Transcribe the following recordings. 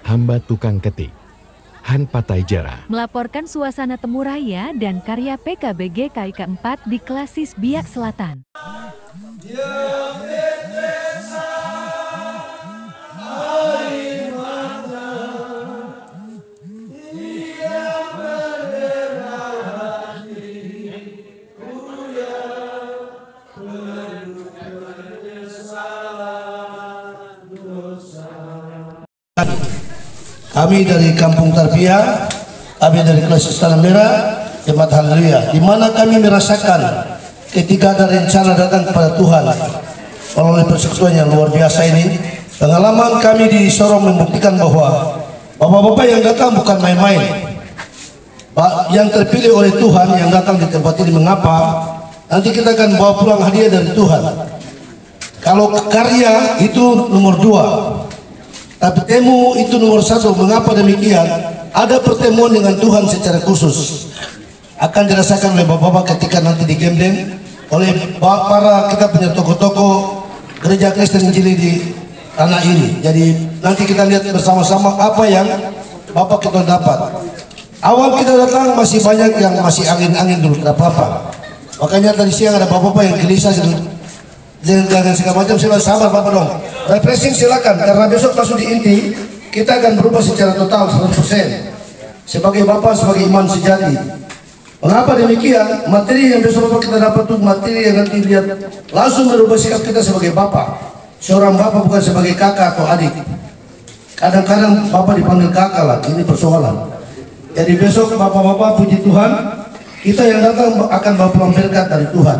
hamba tukang ketik. Han Pataijara melaporkan suasana temu raya dan karya PKBG KI keempat di Klasis Biak Selatan. Kami dari Kampung Tarbiyah, kami dari Klasis Tanah Merah, Jemaat Haleluya, di mana kami merasakan ketika ada rencana datang kepada Tuhan melalui persekutuan yang luar biasa ini. Pengalaman kami di Sorong membuktikan bahwa bapak-bapak yang datang bukan main-main. Yang terpilih oleh Tuhan yang datang di tempat ini. Mengapa? Nanti kita akan bawa pulang hadiah dari Tuhan. Kalau karya itu nomor 2, tapi temu itu nomor 1. Mengapa demikian? Ada pertemuan dengan Tuhan secara khusus akan dirasakan oleh bapak-bapak ketika nanti di Gemden oleh para kita punya tokoh-tokoh gereja Kristen Injili di tanah ini. Jadi nanti kita lihat bersama-sama apa yang bapak kita dapat. Awal kita datang masih banyak yang masih angin-angin dulu, tidak apa-apa. Makanya tadi siang ada bapak-bapak yang gelisah jangan segala macam. Saya sabar bapak dong, refreshing silakan, karena besok masuk di inti kita akan berubah secara total 100%. Sebagai bapak, sebagai iman sejati. Mengapa demikian? Materi yang besok bapak kita dapat itu materi yang nanti lihat langsung merubah sikap kita sebagai bapak. Seorang bapak bukan sebagai kakak atau adik. Kadang-kadang bapak dipanggil kakak lah, ini persoalan. Jadi besok bapak-bapak puji Tuhan, kita yang datang akan bawa pulang berkat dari Tuhan.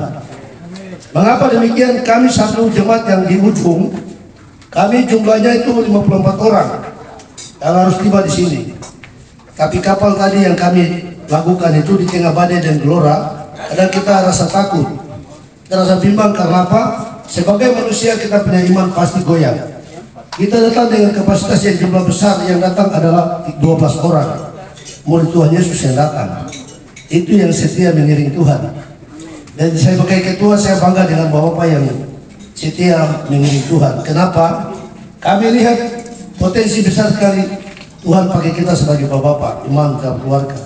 Mengapa demikian? Kami satu jemaat yang di ujung, kami jumlahnya itu 54 orang yang harus tiba di sini. Tapi kapal tadi yang kami lakukan itu di tengah badai dan gelora, kadang kita rasa takut, kita rasa bimbang. Karena apa? Sebagai manusia kita punya iman pasti goyang. Kita datang dengan kapasitas yang jumlah besar, yang datang adalah 12 orang. Murid Tuhan Yesus yang datang. Itu yang setia mengiring Tuhan. Dan saya sebagai ketua, saya bangga dengan bapak yang setia mengiring Tuhan. Kenapa? Kami lihat potensi besar sekali Tuhan pakai kita sebagai bapak-bapak, iman dan keluarga.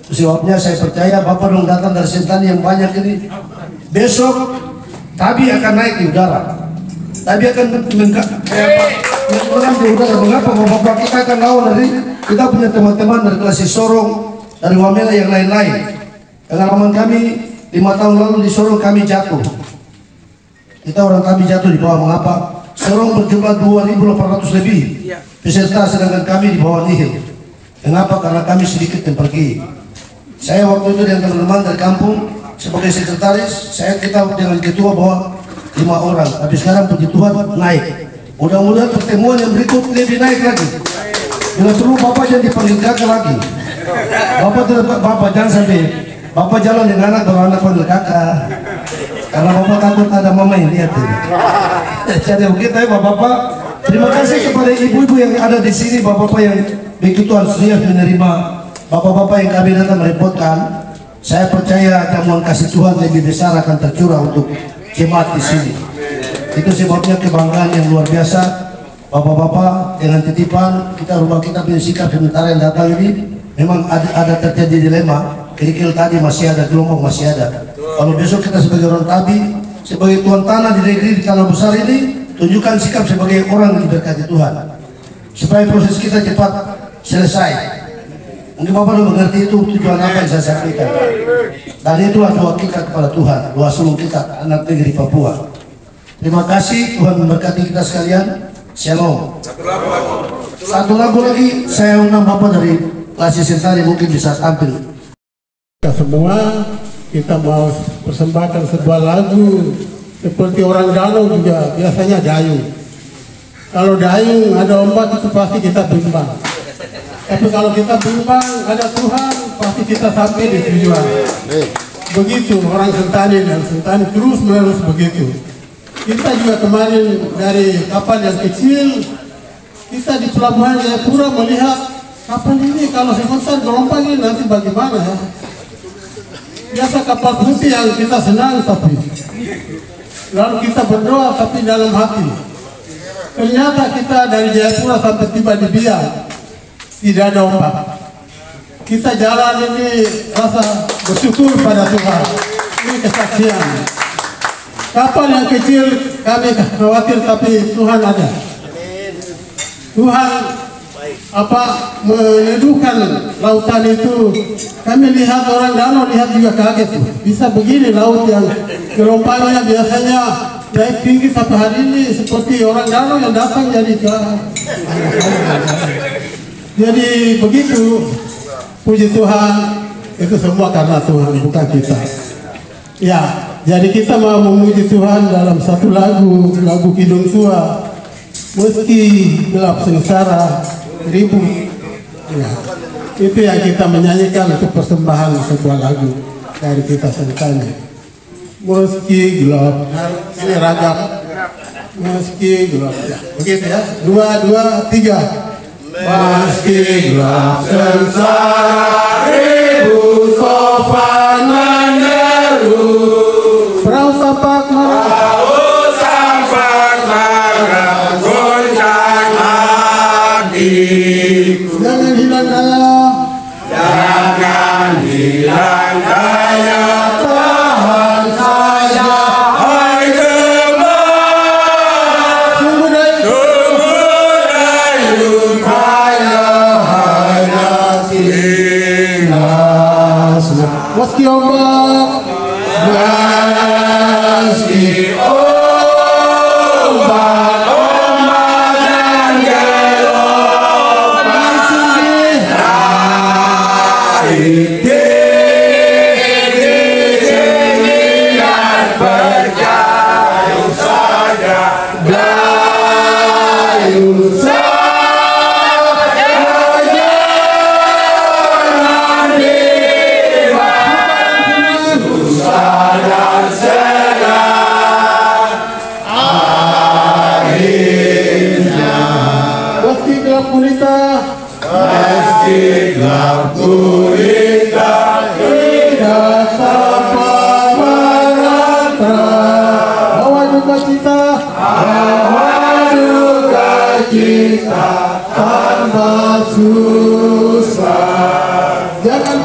Sebabnya saya percaya bapak dong datang dari Sentani yang banyak ini. Besok Tabi akan naik di udara. Tabi akan menang di udara. Mengapa? Bapak kita akan lawan dari, kita punya teman-teman dari Klasis Sorong, dari Wamena yang lain-lain. Pengalaman kami 5 tahun lalu di Sorong kami jatuh. Kita orang kami jatuh di bawah. Mengapa? Sorong berjumlah 2.800 lebih peserta, sedangkan kami di bawah nihil. Mengapa? Karena kami sedikit yang pergi. Saya waktu itu dengan teman-teman dari kampung sebagai sekretaris, kita dengan ketua bawa 5 orang. Tapi sekarang puji Tuhan naik. Mudah-mudahan pertemuan yang berikut lebih naik lagi. Bila perlu bapak jangan dipanggil kakak lagi. Bapak jangan sampai bapak jalan dengan anak, baru anak panggil kakak. Karena bapak takut ada mama yang lihat ini. Jadi begitu ya bapak-bapak. Terima kasih kepada ibu-ibu yang ada di sini, bapak-bapak yang begitu antusias menerima bapak-bapak yang kami datang merepotkan. Saya percaya jamuan kasih Tuhan lebih besar akan tercurah untuk jemaat di sini. Itu sebabnya kebanggaan yang luar biasa, bapak-bapak, dengan titipan kita rumah kita punya sikap sementara yang datang ini. Memang ada terjadi dilema. Kerikil tadi masih ada, gelombang masih ada. Kalau besok kita sebagai orang Tabi, sebagai tuan tanah di negeri di tanah besar ini, tunjukkan sikap sebagai orang yang diberkati Tuhan, supaya proses kita cepat selesai. Mungkin bapak sudah mengerti itu tujuan apa yang saya sampaikan. Dan itulah doa kita kepada Tuhan, doa seluruh kita anak negeri Papua. Terima kasih, Tuhan memberkati kita sekalian. Shalom. Satu lagu lagi saya undang bapak dari Klasis Sentani, mungkin bisa tampil. Kita semua kita mau persembahkan sebuah lagu seperti orang danau juga biasanya dayung. Kalau dayung ada ombak itu pasti kita bimbang. Tapi kalau kita bimbang ada Tuhan, pasti kita sampai di tujuan. Begitu orang Sentani dan Sentani terus menerus begitu. Kita juga kemarin dari kapal yang kecil, kita di pelabuhan Jayapura melihat kapal ini kalau sebentar gelombang ini nanti bagaimana ya? Biasa kapal putih yang kita senang, tapi lalu kita berdoa tapi dalam hati Ternyata kita dari Jayapura sampai tiba di Biak tidak ada ombak. Kita jalan ini rasa bersyukur pada Tuhan. Ini kesaksian. Kapal yang kecil kami khawatir, tapi Tuhan ada. Tuhan meneduhkan lautan itu. Kami lihat orang danau, lihat juga kaget. Bisa begini laut yang gelombangnya biasanya naik tinggi sampai hari ini seperti orang danau yang datang jadi begitu. Puji Tuhan, itu semua karena Tuhan, bukan kita. Ya, jadi kita mau memuji Tuhan dalam satu lagu Kidung Tua. Meski gelap sengsara ribut, ya, itu yang kita menyanyikan untuk persembahan sebuah lagu dari kita semuanya. Meski gelap, ini ragam. Meski gelap, ya, begitu ya. 2, 2, 3. Meski gelap sengsara ribut tofan menderu, perahu sampak marah goncang hatiku. Jangan hilang daya, tahan saja, hai gemah. Sungguh dayung kaya hanya singgah. Meski ombak, meski ombak dan gelombang berjauh saja, dayung saja, jangan dibawa susah dan senang. Akhirnya meski gelap gulita, tidak dapat mengantar. Bawa duka cita tanpa susah. Jangan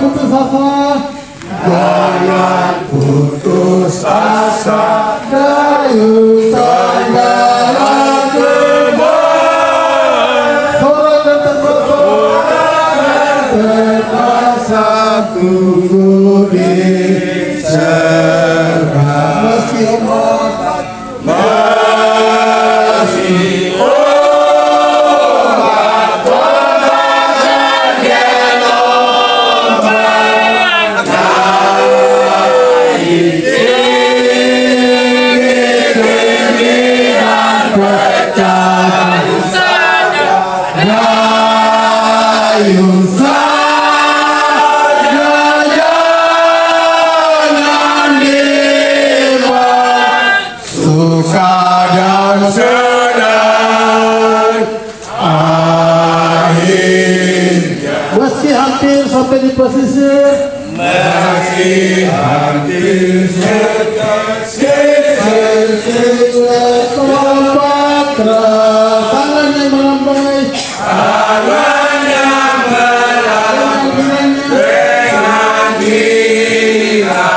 putus asa, dayung sandaran kembang. Sorak dan terpaksa tunggu di cerah. Meski ombak, dayung saja, jangan dibawa suka dan senang. Akhirnya meski hampir sampai di pesisir, meski hampir tangannya melambai, dengan gila.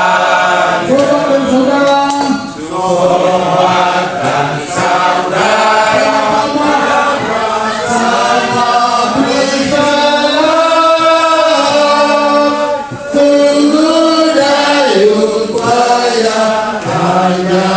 Sobat dan saudara, sama bersalam. Tunggu dayung payah hanya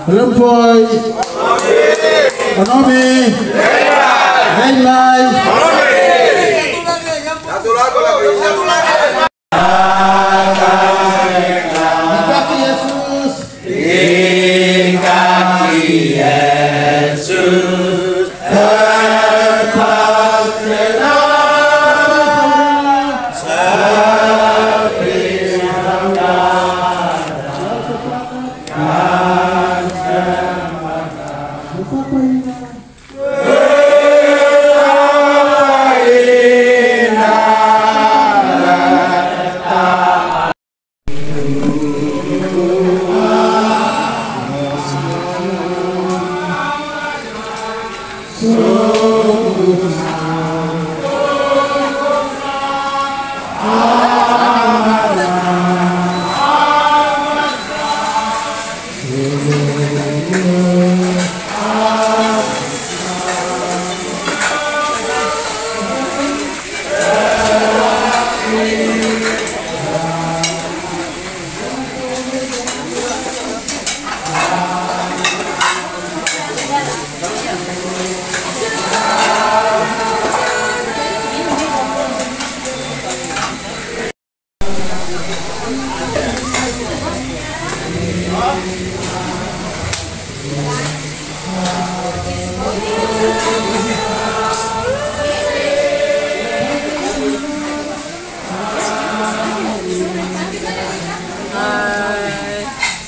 Lempoy, Onomi, Renlai, Satu lagu lagi. di kaki Yesus tetap tenang seperti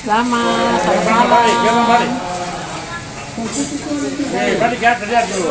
Selamat malam. Balik ya, terlihat dulu.